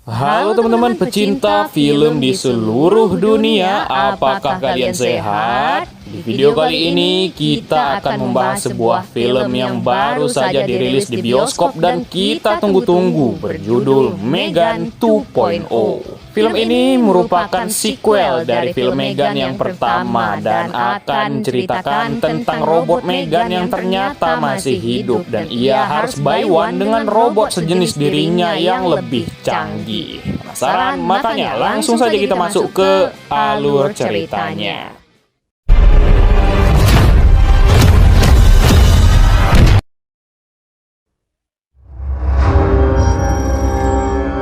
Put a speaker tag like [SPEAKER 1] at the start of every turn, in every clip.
[SPEAKER 1] Halo teman-teman pecinta film di seluruh dunia, apakah kalian sehat? Di video kali ini kita akan membahas sebuah film yang baru saja dirilis di bioskop dan kita tunggu-tunggu, berjudul Megan 2.0. Film ini merupakan sequel dari film Megan yang pertama dan akan menceritakan tentang robot Megan yang ternyata masih hidup dan ia harus buy one dengan robot sejenis dirinya yang lebih canggih. Penasaran? Makanya langsung saja kita masuk ke alur ceritanya.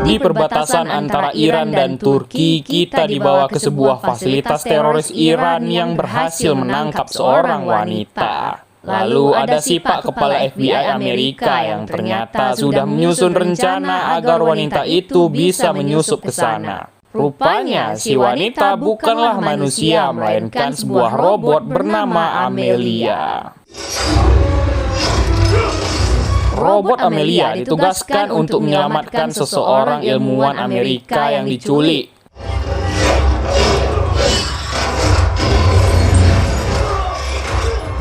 [SPEAKER 1] Di perbatasan antara Iran dan Turki, kita dibawa ke sebuah fasilitas teroris Iran yang berhasil menangkap seorang wanita. Lalu ada si Pak Kepala FBI Amerika yang ternyata sudah menyusun rencana agar wanita itu bisa menyusup ke sana. Rupanya si wanita bukanlah manusia, melainkan sebuah robot bernama Amelia. Robot Amelia ditugaskan untuk menyelamatkan seseorang ilmuwan Amerika yang diculik.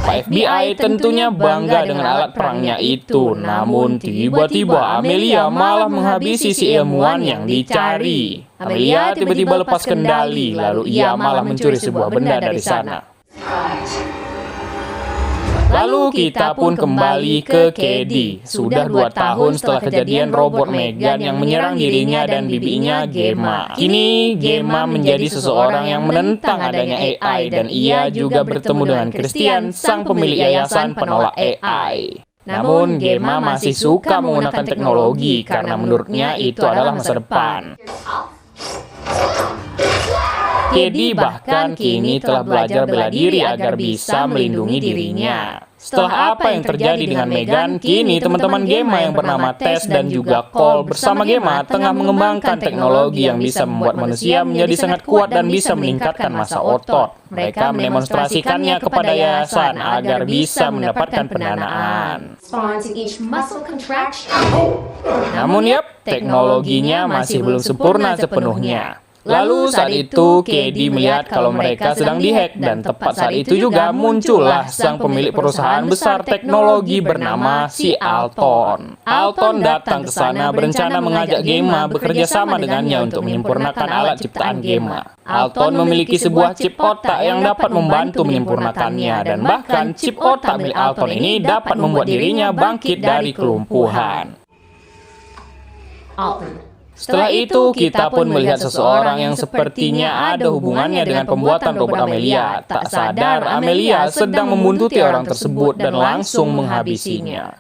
[SPEAKER 1] Pak FBI tentunya bangga dengan alat perangnya itu, namun tiba-tiba Amelia malah menghabisi si ilmuwan yang dicari. Amelia tiba-tiba lepas kendali, lalu ia malah mencuri sebuah benda dari sana. Lalu kita pun kembali ke Kedi. Sudah 2 tahun setelah kejadian robot Megan yang menyerang dirinya dan bibinya Gemma. Kini Gemma menjadi seseorang yang menentang adanya AI dan ia juga bertemu dengan Christian, sang pemilik yayasan penolak AI. Namun Gemma masih suka menggunakan teknologi karena menurutnya itu adalah masa depan. Kedi bahkan kini telah belajar bela diri agar bisa melindungi dirinya. Setelah apa yang terjadi dengan Megan, kini teman-teman Gemma yang bernama Tess dan juga Cole bersama Gemma tengah mengembangkan teknologi yang bisa membuat manusia menjadi sangat kuat dan bisa meningkatkan massa otot. Mereka mendemonstrasikannya kepada yayasan agar bisa mendapatkan pendanaan. Namun teknologinya masih belum sempurna sepenuhnya. Lalu saat itu Kedi melihat kalau mereka sedang dihack dan tepat saat itu juga muncullah sang pemilik perusahaan besar teknologi bernama si Alton. Alton datang ke sana berencana mengajak Gemma bekerja sama dengannya untuk menyempurnakan alat ciptaan Gemma. Alton memiliki sebuah chip otak yang dapat membantu menyempurnakannya dan bahkan chip otak milik Alton ini dapat membuat dirinya bangkit dari kelumpuhan. Setelah itu, kita pun melihat seseorang yang sepertinya ada hubungannya dengan pembuatan robot Amelia. Tak sadar, Amelia sedang membuntuti orang tersebut dan langsung menghabisinya.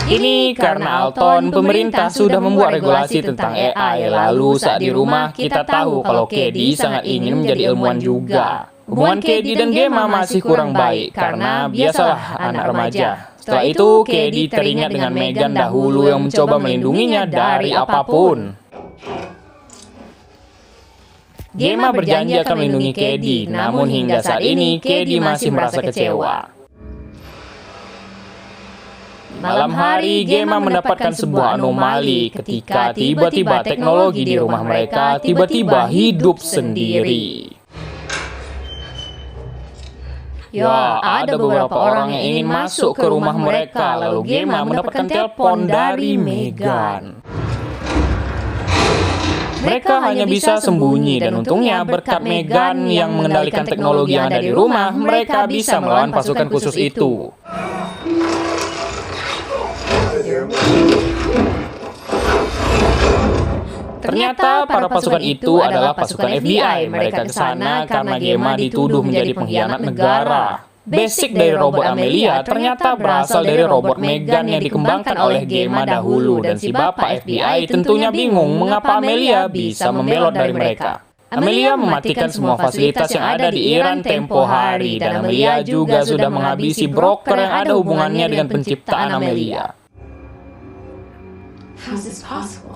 [SPEAKER 1] Ini karena Alton, pemerintah sudah membuat regulasi tentang AI. Lalu saat di rumah, kita tahu kalau Kedi sangat ingin menjadi ilmuwan juga. Hubungan Kedi dan Gemma masih kurang baik karena biasalah anak remaja. Setelah itu, Kedi teringat dengan Megan dahulu yang mencoba melindunginya dari apapun. Gemma berjanji akan melindungi Kedi, namun hingga saat ini Kedi masih merasa kecewa. Malam hari, Gemma mendapatkan sebuah anomali ketika tiba-tiba teknologi di rumah mereka tiba-tiba hidup sendiri. Ya, ada beberapa orang yang ingin masuk ke rumah mereka, lalu Gemma mendapatkan telepon dari Megan. Mereka hanya bisa sembunyi dan untungnya berkat Megan yang mengendalikan teknologi yang ada di rumah, mereka bisa melawan pasukan khusus itu. Ternyata para pasukan itu adalah pasukan FBI. Mereka ke sana karena Gemma dituduh menjadi pengkhianat negara. Basic dari robot Amelia ternyata berasal dari robot Megan yang dikembangkan oleh Gemma dahulu. Dan si bapak FBI tentunya bingung mengapa Amelia bisa membelot dari mereka. Amelia mematikan semua fasilitas yang ada di Iran tempo hari. Dan Amelia juga sudah menghabisi broker yang ada hubungannya dengan penciptaan Amelia.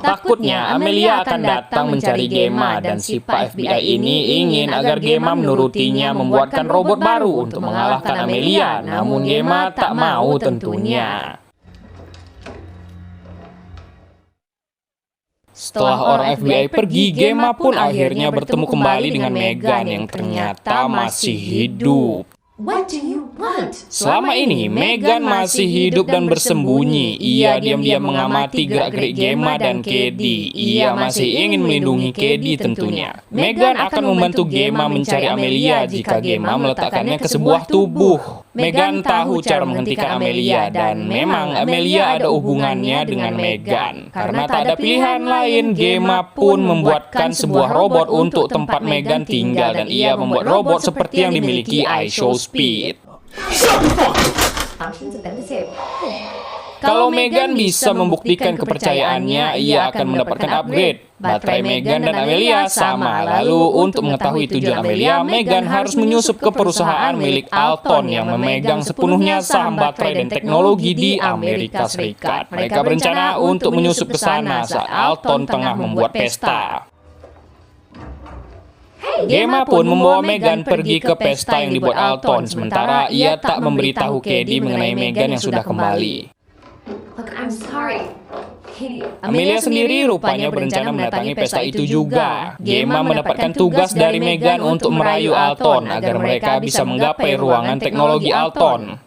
[SPEAKER 1] Takutnya Amelia akan datang mencari Gemma dan si Pak FBI ini ingin agar Gemma menurutinya membuatkan robot baru untuk mengalahkan Amelia. Namun Gemma tak mau tentunya. Setelah orang FBI pergi, Gemma pun akhirnya bertemu kembali dengan Megan yang ternyata masih hidup.
[SPEAKER 2] What do you want?
[SPEAKER 1] Selama ini, Megan masih hidup dan bersembunyi. Ia diam-diam mengamati gerak-gerik Gemma dan Kedi. Ia masih ingin melindungi Kedi tentunya. Megan akan membantu Gemma mencari Amelia jika Gemma meletakkannya ke sebuah tubuh. Megan tahu cara menghentikan Amelia dan memang Amelia ada hubungannya dengan Megan. Karena tak ada pilihan lain, Gemma pun membuatkan sebuah robot untuk tempat Megan tinggal dan ia membuat robot seperti yang dimiliki iShowSpeed. Kalau Megan bisa membuktikan kepercayaannya, ia akan mendapatkan upgrade. Baterai Megan dan Amelia sama. Lalu untuk mengetahui tujuan Amelia, Megan harus menyusup ke perusahaan milik Alton yang memegang sepenuhnya saham baterai dan teknologi di Amerika Serikat. Mereka berencana untuk menyusup ke sana saat Alton tengah membuat pesta. Gemma pun membawa Megan pergi ke pesta yang dibuat Alton, sementara ia tak memberitahu Kedi mengenai Megan yang sudah kembali.
[SPEAKER 2] Look, I'm sorry.
[SPEAKER 1] Amelia sendiri rupanya berencana mendatangi pesta itu juga. Gemma mendapatkan tugas dari Megan untuk merayu Alton agar mereka bisa menggapai ruangan teknologi Alton.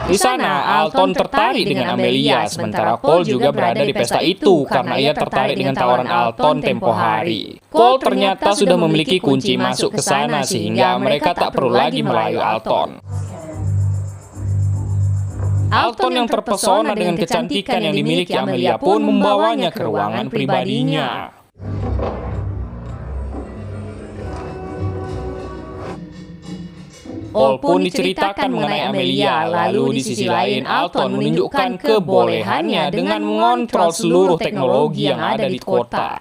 [SPEAKER 1] Di sana, Alton tertarik dengan Amelia, sementara Cole juga berada di pesta itu karena ia tertarik dengan tawaran Alton tempo hari. Cole ternyata sudah memiliki kunci masuk ke sana sehingga mereka tak perlu lagi merayu Alton. Alton yang terpesona dengan kecantikan yang dimiliki Amelia pun membawanya ke ruangan pribadinya. Cole pun diceritakan mengenai Amelia, lalu di sisi lain Alton menunjukkan kebolehannya dengan mengontrol seluruh teknologi yang ada di kota.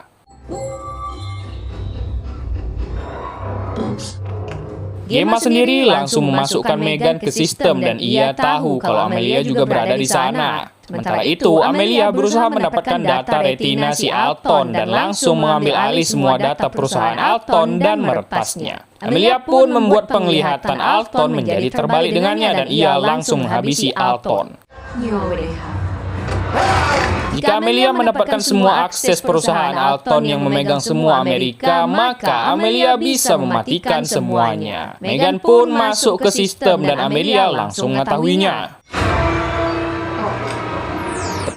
[SPEAKER 1] Gemma sendiri langsung memasukkan Megan ke sistem dan ia tahu kalau Amelia juga berada di sana. Sementara itu, Amelia berusaha mendapatkan data retina si Alton dan langsung mengambil alih semua data perusahaan Alton dan meretasnya. Amelia pun membuat penglihatan Alton menjadi terbalik dengannya dan ia langsung menghabisi Alton. Jika Amelia mendapatkan semua akses perusahaan Alton yang memegang semua Amerika, maka Amelia bisa mematikan semuanya. Megan pun masuk ke sistem dan Amelia langsung mengetahuinya.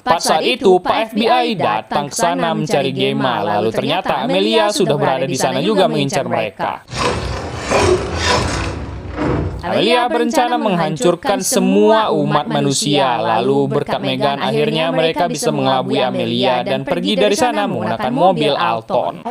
[SPEAKER 1] Tepat saat itu, Pak FBI datang ke sana mencari Gemma, lalu ternyata Amelia sudah berada di sana juga mengincar mereka. Amelia berencana menghancurkan semua umat manusia, lalu berkat Megan akhirnya mereka bisa mengelabui Amelia dan pergi dari sana menggunakan mobil Alton.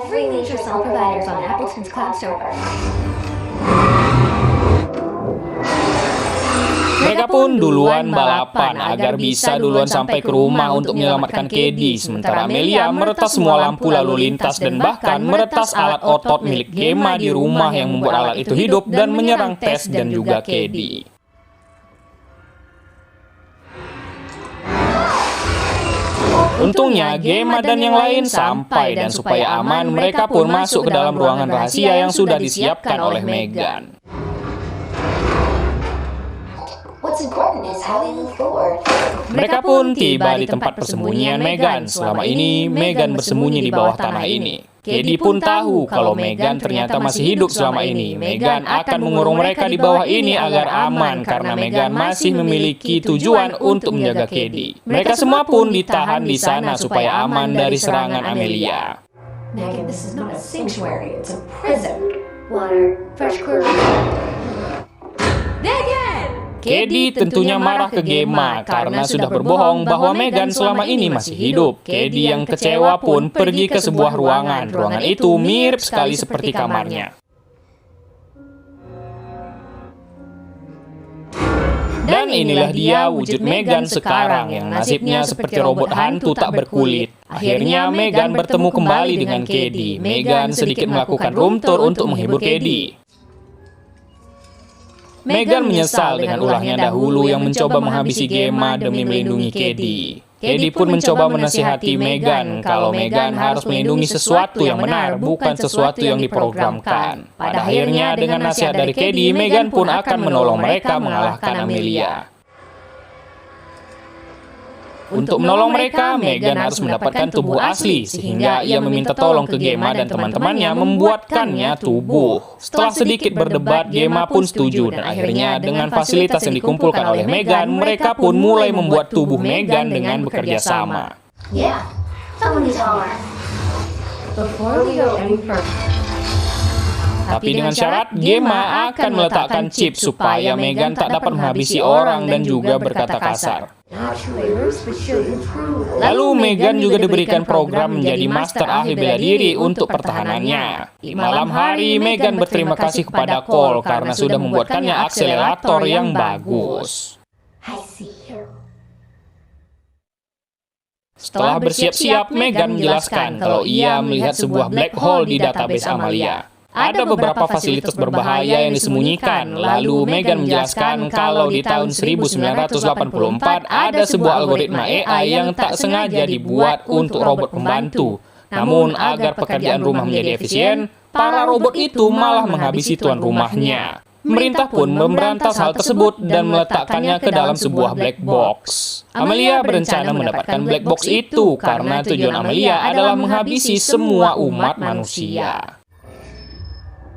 [SPEAKER 1] Mereka pun duluan balapan agar bisa duluan sampai ke rumah untuk menyelamatkan Kedi, sementara Amelia meretas semua lampu lalu lintas dan bahkan meretas alat otot milik Gemma di rumah yang membuat alat itu hidup dan menyerang Tess dan juga Kedi. Untungnya, Gemma dan yang lain sampai dan supaya aman, mereka pun masuk ke dalam ruangan rahasia yang sudah disiapkan oleh Megan. Mereka pun tiba di tempat persembunyian Megan. Selama ini, Megan bersembunyi di bawah tanah ini. Kedi pun tahu kalau Megan ternyata masih hidup selama ini. Megan akan mengurung mereka di bawah ini agar aman karena Megan masih memiliki tujuan untuk menjaga Kedi. Mereka semua pun ditahan di sana supaya aman dari serangan Amelia.
[SPEAKER 2] Megan, this is not a sanctuary, it's a prison. Water, fresh clear. Megan!
[SPEAKER 1] Kedi tentunya marah ke Gemma karena sudah berbohong bahwa Megan selama ini masih hidup. Kedi yang kecewa pun pergi ke sebuah ruangan. Ruangan itu mirip sekali seperti kamarnya. Dan inilah dia wujud Megan sekarang yang nasibnya seperti robot hantu tak berkulit. Akhirnya Megan bertemu kembali dengan Kedi. Megan sedikit melakukan room tour untuk menghibur Kedi. Megan menyesal dengan ulahnya dahulu yang mencoba menghabisi Gemma demi melindungi Kedi. Katie pun mencoba menasihati Meghan kalau Meghan harus melindungi sesuatu yang benar, bukan sesuatu yang diprogramkan. Pada akhirnya, dengan nasihat dari Katie, Meghan pun akan menolong mereka mengalahkan Amelia. Untuk menolong mereka, Meghan harus mendapatkan tubuh asli, sehingga ia meminta tolong ke Gemma dan teman-temannya membuatkannya tubuh. Setelah sedikit berdebat, Gemma pun setuju, dan akhirnya dengan fasilitas yang dikumpulkan oleh Meghan, mereka pun mulai membuat tubuh Meghan dengan bekerja sama.
[SPEAKER 2] Yeah, someone is taller. Before we go any further,
[SPEAKER 1] Tapi dengan syarat, Gemma akan meletakkan chip supaya Meghan tak dapat menghabisi orang dan juga berkata kasar.
[SPEAKER 2] actuators which should improve.
[SPEAKER 1] Lalu Meghan juga diberikan program menjadi master ahli bela diri untuk pertahanannya. Di malam hari, Meghan berterima kasih kepada Cole karena sudah membuatkannya akselerator yang bagus.
[SPEAKER 2] I see you.
[SPEAKER 1] Setelah bersiap-siap, Meghan menjelaskan kalau ia melihat sebuah black hole di database Amalia. Ada beberapa fasilitas berbahaya yang disembunyikan. Lalu Meghan menjelaskan kalau di tahun 1984 ada sebuah algoritma AI yang tak sengaja dibuat untuk robot pembantu. Namun agar pekerjaan rumah menjadi efisien, para robot itu malah menghabisi tuan rumahnya. Pemerintah pun memberantas hal tersebut dan meletakkannya ke dalam sebuah black box. Amelia berencana mendapatkan black box itu karena tujuan Amelia adalah menghabisi semua umat manusia.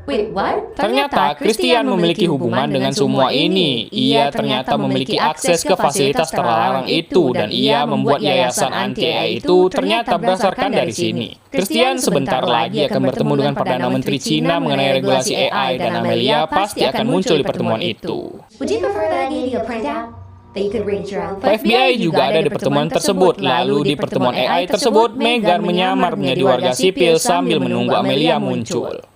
[SPEAKER 2] Wait, what?
[SPEAKER 1] Ternyata Christian memiliki hubungan dengan semua ini. Ia ternyata memiliki akses ke fasilitas terlarang itu, dan ia membuat yayasan anti-AI itu ternyata berdasarkan dari sini. Christian sebentar lagi akan bertemu dengan Perdana Menteri Cina mengenai regulasi AI, dan Amelia pasti akan muncul di pertemuan itu.
[SPEAKER 2] Would you prefer that I gave you a printout that you could read your own?
[SPEAKER 1] FBI juga ada di pertemuan tersebut. Lalu di pertemuan AI tersebut, Meghan menyamar menjadi warga sipil sambil menunggu Amelia muncul.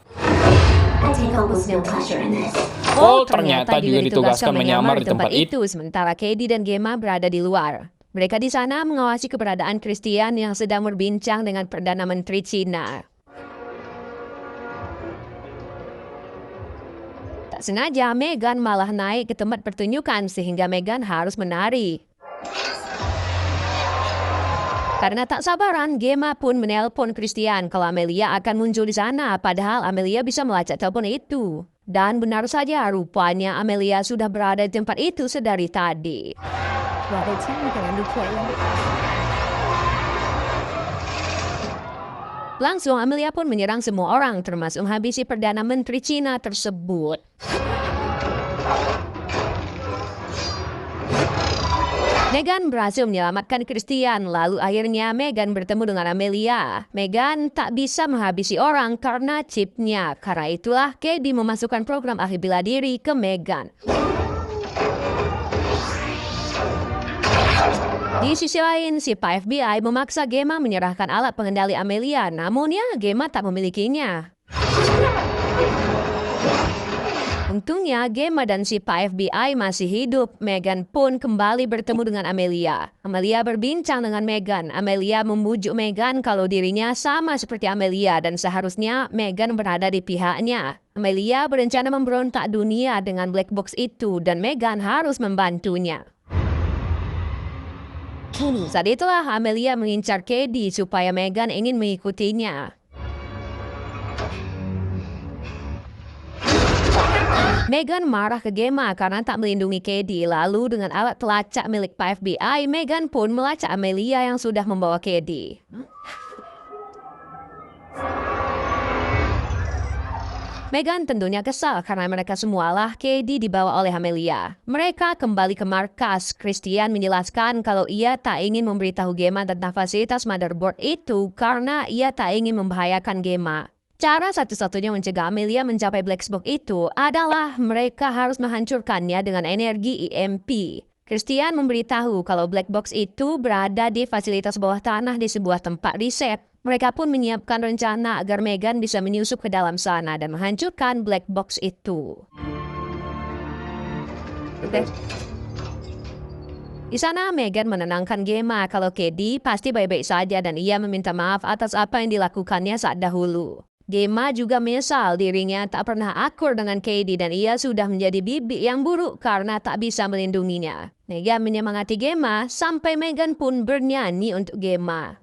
[SPEAKER 2] I take almost no pleasure in this.
[SPEAKER 1] Cole ternyata juga ditugaskan menyamar di tempat itu.
[SPEAKER 3] Sementara Katie dan Gemma berada di luar. Mereka di sana mengawasi keberadaan Christian yang sedang berbincang dengan Perdana Menteri Cina. Tak sengaja, Meghan malah naik ke tempat pertunjukan sehingga Meghan harus menari. Karena tak sabaran, Gemma pun menelpon Christian kalau Amelia akan muncul di sana, padahal Amelia bisa melacak telepon itu. Dan benar saja, rupanya Amelia sudah berada di tempat itu sedari tadi. Langsung Amelia pun menyerang semua orang, termasuk menghabisi Perdana Menteri Cina tersebut. Meghan berhasil menyelamatkan Christian, lalu akhirnya Meghan bertemu dengan Amelia. Meghan tak bisa menghabisi orang karena chipnya. Karena itulah Katie memasukkan program ahli bela diri ke Meghan. Di sisi lain, si Pak FBI memaksa Gemma menyerahkan alat pengendali Amelia, namun ya Gemma tak memilikinya. Untungnya, Gemma dan si Pak FBI masih hidup. Meghan pun kembali bertemu dengan Amelia. Amelia berbincang dengan Meghan. Amelia membujuk Meghan kalau dirinya sama seperti Amelia dan seharusnya Meghan berada di pihaknya. Amelia berencana memberontak dunia dengan black box itu dan Meghan harus membantunya. Saat itulah Amelia mengincar Katie supaya Meghan ingin mengikutinya. Meghan marah ke Gemma karena tak melindungi Katie. Lalu dengan alat pelacak milik Pak FBI, Meghan pun melacak Amelia yang sudah membawa Katie. Meghan tentunya kesal karena mereka semualah Katie dibawa oleh Amelia. Mereka kembali ke markas. Christian menjelaskan kalau ia tak ingin memberitahu Gemma tentang fasilitas motherboard itu karena ia tak ingin membahayakan Gemma. Cara satu-satunya mencegah Amelia mencapai black box itu adalah mereka harus menghancurkannya dengan energi EMP. Christian memberitahu kalau black box itu berada di fasilitas bawah tanah di sebuah tempat riset. Mereka pun menyiapkan rencana agar Meghan bisa menyusup ke dalam sana dan menghancurkan black box itu. Di sana, Meghan menenangkan Gemma kalau Katie pasti baik-baik saja dan ia meminta maaf atas apa yang dilakukannya saat dahulu. Gemma juga menyesal dirinya tak pernah akur dengan Katie dan ia sudah menjadi bibi yang buruk karena tak bisa melindunginya. Megan menyemangati Gemma sampai Megan pun bernyanyi untuk Gemma.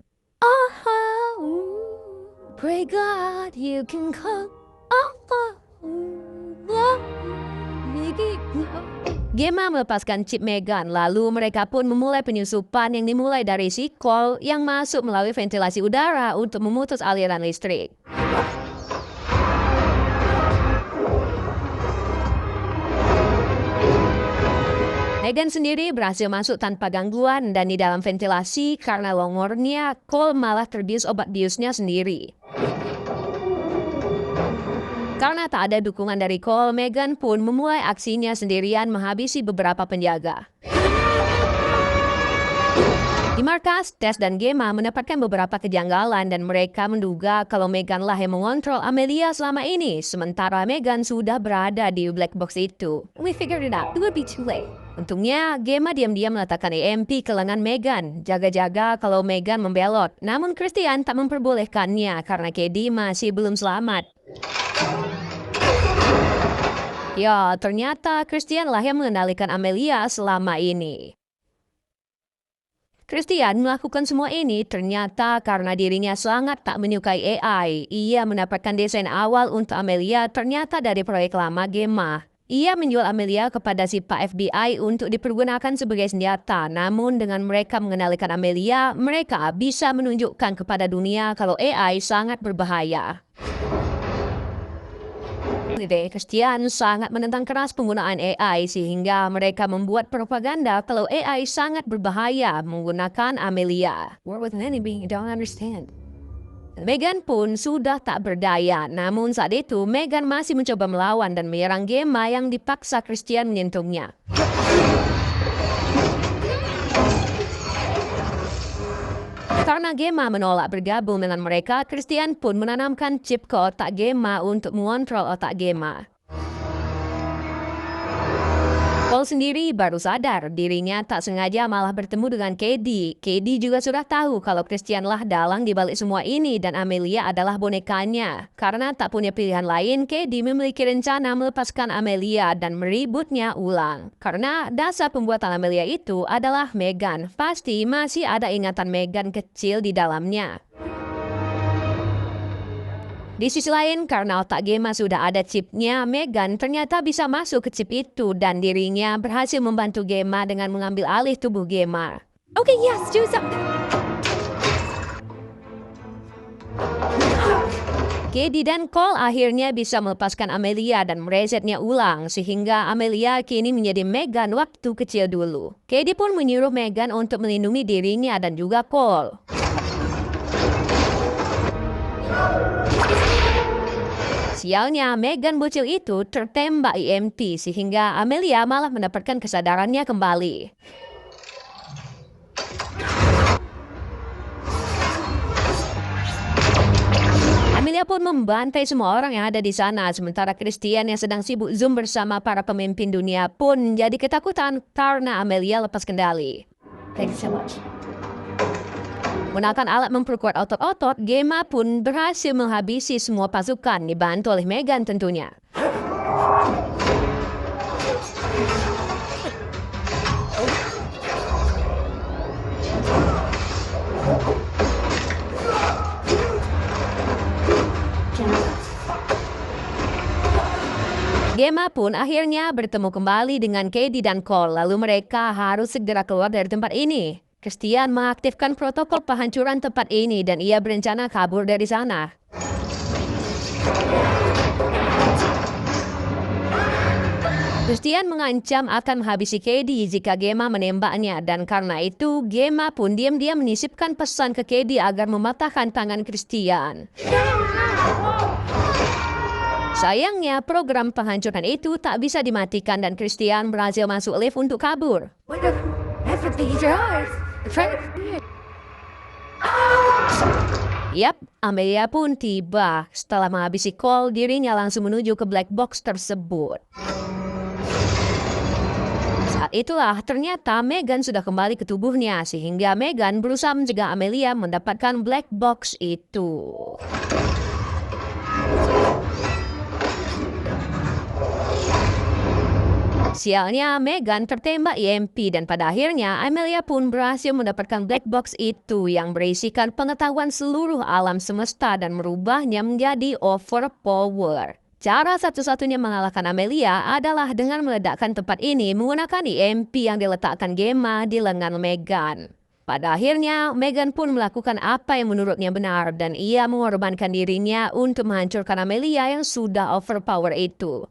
[SPEAKER 3] Pray God you can come. Gemma melepaskan chip Megan, lalu mereka pun memulai penyusupan yang dimulai dari si Cole yang masuk melalui ventilasi udara untuk memutus aliran listrik. Megan sendiri berhasil masuk tanpa gangguan dan di dalam ventilasi karena longornya, Cole malah terbius obat biusnya sendiri. Karena tak ada dukungan dari Cole, Megan pun memulai aksinya sendirian menghabisi beberapa penjaga. Di markas, Tess dan Gemma mendapatkan beberapa kejanggalan dan mereka menduga kalau Megan lah yang mengontrol Amelia selama ini, sementara Megan sudah berada di black box itu. We figured it out. It would be too late. Untungnya, Gemma diam-diam meletakkan EMP ke lengan Megan, jaga-jaga kalau Megan membelot. Namun Christian tak memperbolehkannya karena Katie masih belum selamat. Ya, ternyata Christian lah yang mengendalikan Amelia selama ini. Christian melakukan semua ini ternyata karena dirinya sangat tak menyukai AI. Ia mendapatkan desain awal untuk Amelia ternyata dari proyek lama Gemma. Ia menjual Amelia kepada si Pak FBI untuk dipergunakan sebagai senjata. Namun dengan mereka mengendalikan Amelia, mereka bisa menunjukkan kepada dunia kalau AI sangat berbahaya. Christian sangat menentang keras penggunaan AI sehingga mereka membuat propaganda kalau AI sangat berbahaya menggunakan Amelia. War with an enemy you don't understand. Megan pun sudah tak berdaya, namun saat itu Megan masih mencoba melawan dan menyerang Gemma yang dipaksa Christian menyentuhnya. Karena Gemma menolak bergabung dengan mereka, Christian pun menanamkan chip ke otak Gemma untuk mengontrol otak Gemma. Cole sendiri baru sadar dirinya tak sengaja malah bertemu dengan Katie. Katie juga sudah tahu kalau Christian lah dalang di balik semua ini dan Amelia adalah bonekanya. Karena tak punya pilihan lain, Katie memiliki rencana melepaskan Amelia dan meributnya ulang. Karena dasar pembuatan Amelia itu adalah Megan. Pasti masih ada ingatan Megan kecil di dalamnya. Di sisi lain, karena otak Gemma sudah ada chipnya, Megan ternyata bisa masuk ke chip itu dan dirinya berhasil membantu Gemma dengan mengambil alih tubuh Gemma. Okay, yes, do something. Katie dan Cole akhirnya bisa melepaskan Amelia dan meresetnya ulang sehingga Amelia kini menjadi Megan waktu kecil dulu. Katie pun menyuruh Megan untuk melindungi dirinya dan juga Cole. Sialnya, Megan bocil itu tertembak EMP sehingga Amelia malah mendapatkan kesadarannya kembali. Amelia pun membantai semua orang yang ada di sana, sementara Christian yang sedang sibuk Zoom bersama para pemimpin dunia pun jadi ketakutan karena Amelia lepas kendali.
[SPEAKER 2] Thanks so much.
[SPEAKER 3] Menggunakan alat memperkuat otot-otot, Gemma pun berhasil menghabisi semua pasukan dibantu oleh Megan tentunya. Gemma pun akhirnya bertemu kembali dengan Katie dan Cole, lalu mereka harus segera keluar dari tempat ini. Christian mengaktifkan protokol penghancuran tempat ini dan ia berencana kabur dari sana. Christian mengancam akan menghabisi Katie jika Gemma menembaknya dan karena itu Gemma pun diam-diam menyisipkan pesan ke Katie agar mematahkan tangan Christian. Sayangnya program penghancuran itu tak bisa dimatikan dan Christian berhasil masuk lift untuk kabur. Yap, Amelia pun tiba. Setelah menghabisi Cole, dirinya langsung menuju ke black box tersebut. Saat itulah ternyata Megan sudah kembali ke tubuhnya sehingga Megan berusaha mencegah Amelia mendapatkan black box itu. Sialnya, Megan tertembak EMP dan pada akhirnya Amelia pun berhasil mendapatkan black box itu yang berisikan pengetahuan seluruh alam semesta dan merubahnya menjadi overpower. Cara satu-satunya mengalahkan Amelia adalah dengan meledakkan tempat ini menggunakan EMP yang diletakkan Gemma di lengan Megan. Pada akhirnya, Megan pun melakukan apa yang menurutnya benar dan ia mengorbankan dirinya untuk menghancurkan Amelia yang sudah overpower itu.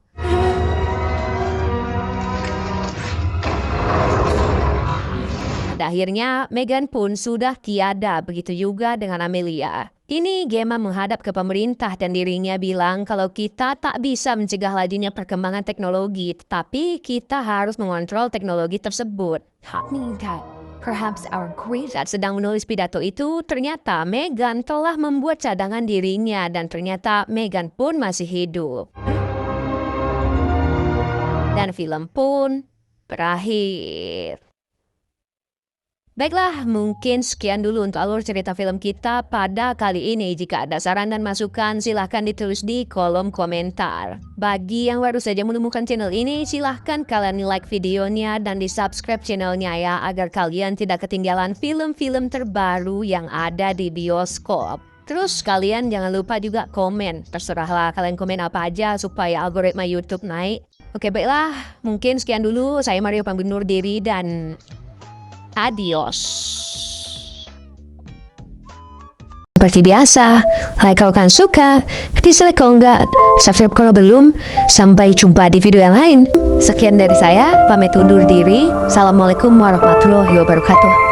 [SPEAKER 3] Pada akhirnya, Megan pun sudah tiada, begitu juga dengan Amelia. Kini Gemma menghadap ke pemerintah dan dirinya bilang kalau kita tak bisa mencegah lajunya perkembangan teknologi, tetapi kita harus mengontrol teknologi tersebut. Perhaps our great saat sedang menulis pidato itu, ternyata Megan telah membuat cadangan dirinya dan ternyata Megan pun masih hidup. Dan film pun berakhir. Baiklah, mungkin sekian dulu untuk alur cerita film kita pada kali ini. Jika ada saran dan masukan, silahkan ditulis di kolom komentar. Bagi yang baru saja menemukan channel ini, silahkan kalian like videonya dan di-subscribe channelnya ya, agar kalian tidak ketinggalan film-film terbaru yang ada di bioskop. Terus kalian jangan lupa juga komen, terserahlah kalian komen apa aja supaya algoritma YouTube naik. Oke, baiklah, mungkin sekian dulu. Saya Mario pamit undur diri dan adios. Seperti biasa, like kalau kalian suka, dislike kalau enggak, subscribe kalau belum. Sampai jumpa di video yang lain. Sekian dari saya, pamit undur diri. Assalamualaikum warahmatullahi wabarakatuh.